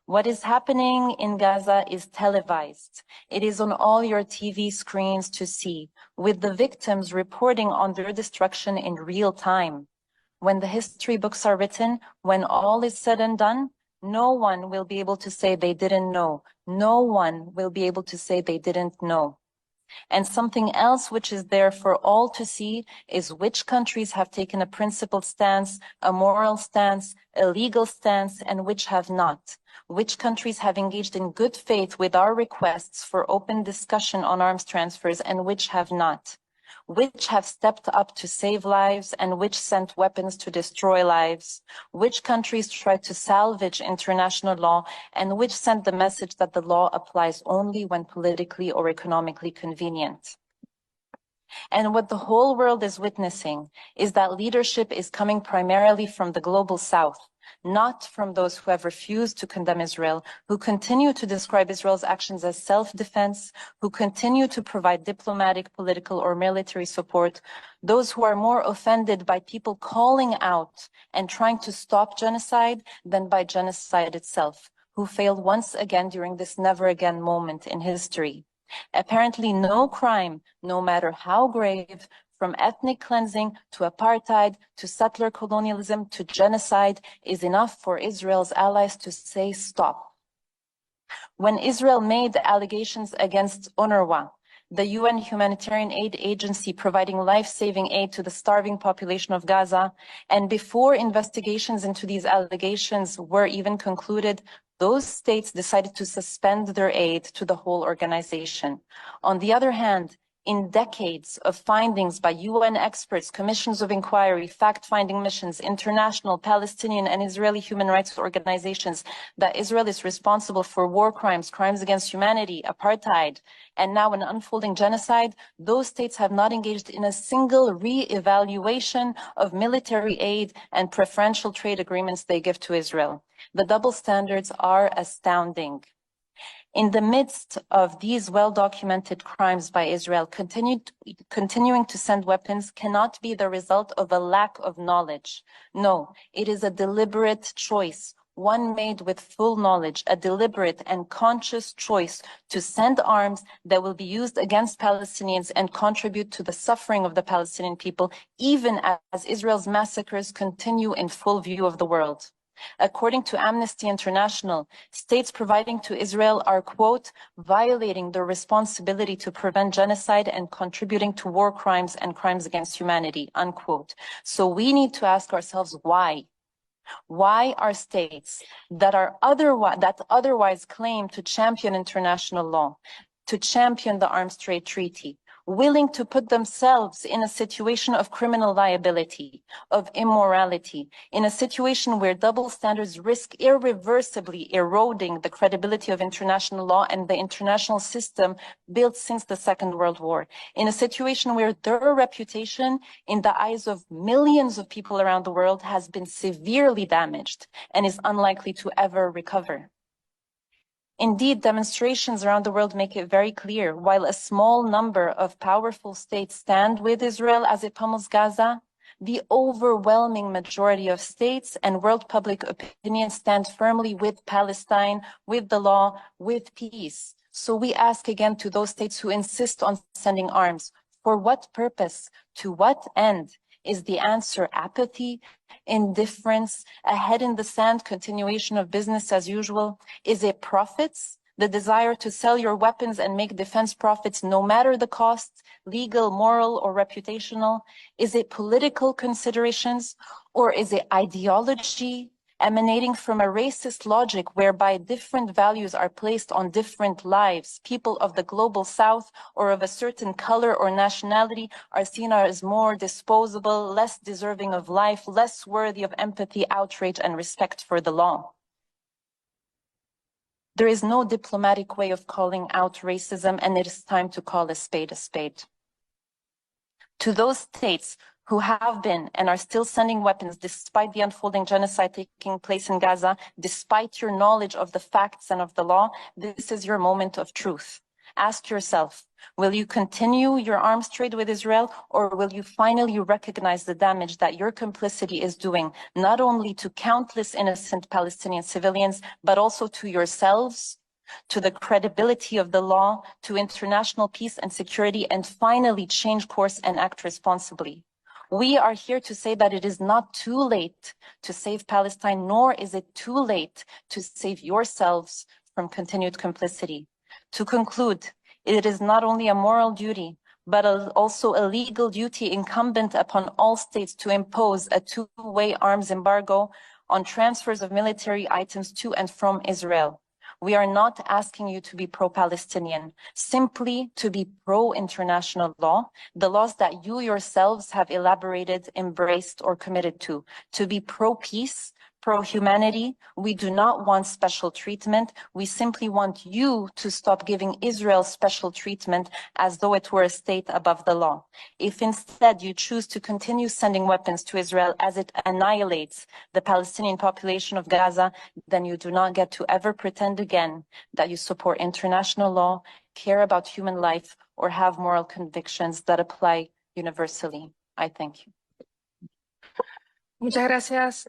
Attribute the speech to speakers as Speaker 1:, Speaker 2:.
Speaker 1: What is happening in Gaza is televised. It is on all your TV screens to see, with the victims reporting on their destruction in real time. When the history books are written, when all is said and done, no one will be able to say they didn't know. No one will be able to say they didn't know. And something else which is there for all to see is which countries have taken a principled stance, a moral stance, a legal stance, and which have not. Which countries have engaged in good faith with our requests for open discussion on arms transfers and which have not. Which have stepped up to save lives and which sent weapons to destroy lives, which countries tried to salvage international law and which sent the message that the law applies only when politically or economically convenient. And what the whole world is witnessing is that leadership is coming primarily from the global south, not from those who have refused to condemn Israel, who continue to describe Israel's actions as self-defense, who continue to provide diplomatic, political, or military support, those who are more offended by people calling out and trying to stop genocide than by genocide itself, who failed once again during this never again moment in history. Apparently, no crime, no matter how grave, from ethnic cleansing to apartheid to settler colonialism to genocide, is enough for Israel's allies to say stop. When Israel made allegations against UNRWA, the UN humanitarian aid agency providing life-saving aid to the starving population of Gaza, and before investigations into these allegations were even concluded, those states decided to suspend their aid to the whole organization. On the other hand, in decades of findings by UN experts, commissions of inquiry, fact-finding missions, international, Palestinian, and Israeli human rights organizations, that Israel is responsible for war crimes, crimes against humanity, apartheid, and now an unfolding genocide, those states have not engaged in a single re-evaluation of military aid and preferential trade agreements they give to Israel. The double standards are astounding. In the midst of these well-documented crimes by Israel, continuing to send weapons cannot be the result of a lack of knowledge. No, it is a deliberate choice, one made with full knowledge, a deliberate and conscious choice to send arms that will be used against Palestinians and contribute to the suffering of the Palestinian people, even as Israel's massacres continue in full view of the world. According to Amnesty International, states providing to Israel are, quote, violating their responsibility to prevent genocide and contributing to war crimes and crimes against humanity, unquote. So we need to ask ourselves why. Why are states that otherwise claim to champion international law, to champion the Arms Trade Treaty, willing to put themselves in a situation of criminal liability, of immorality, in a situation where double standards risk irreversibly eroding the credibility of international law and the international system built since the Second World War, in a situation where their reputation in the eyes of millions of people around the world has been severely damaged and is unlikely to ever recover. Indeed, demonstrations around the world make it very clear, while a small number of powerful states stand with Israel as it pummels Gaza, the overwhelming majority of states and world public opinion stand firmly with Palestine, with the law, with peace. So we ask again to those states who insist on sending arms, for what purpose, to what end? Is the answer apathy, indifference, a head in the sand continuation of business as usual? Is it profits, the desire to sell your weapons and make defense profits no matter the cost, legal, moral, or reputational? Is it political considerations, or is it ideology emanating from a racist logic whereby different values are placed on different lives? People of the global south or of a certain color or nationality are seen as more disposable, less deserving of life, less worthy of empathy, outrage, and respect for the law. There is no diplomatic way of calling out racism, and it is time to call a spade a spade. To those states who have been and are still sending weapons despite the unfolding genocide taking place in Gaza, despite your knowledge of the facts and of the law, this is your moment of truth. Ask yourself, will you continue your arms trade with Israel, or will you finally recognize the damage that your complicity is doing, not only to countless innocent Palestinian civilians, but also to yourselves, to the credibility of the law, to international peace and security, and finally change course and act responsibly? We are here to say that it is not too late to save Palestine, nor is it too late to save yourselves from continued complicity. To conclude, it is not only a moral duty, but also a legal duty incumbent upon all states to impose a two-way arms embargo on transfers of military items to and from Israel. We are not asking you to be pro-Palestinian, simply to be pro-international law, the laws that you yourselves have elaborated, embraced, or committed to be pro-peace, pro-humanity. We do not want special treatment. We simply want you to stop giving Israel special treatment as though it were a state above the law. If instead you choose to continue sending weapons to Israel as it annihilates the Palestinian population of Gaza, then you do not get to ever pretend again that you support international law, care about human life, or have moral convictions that apply universally. I thank you.
Speaker 2: Muchas gracias.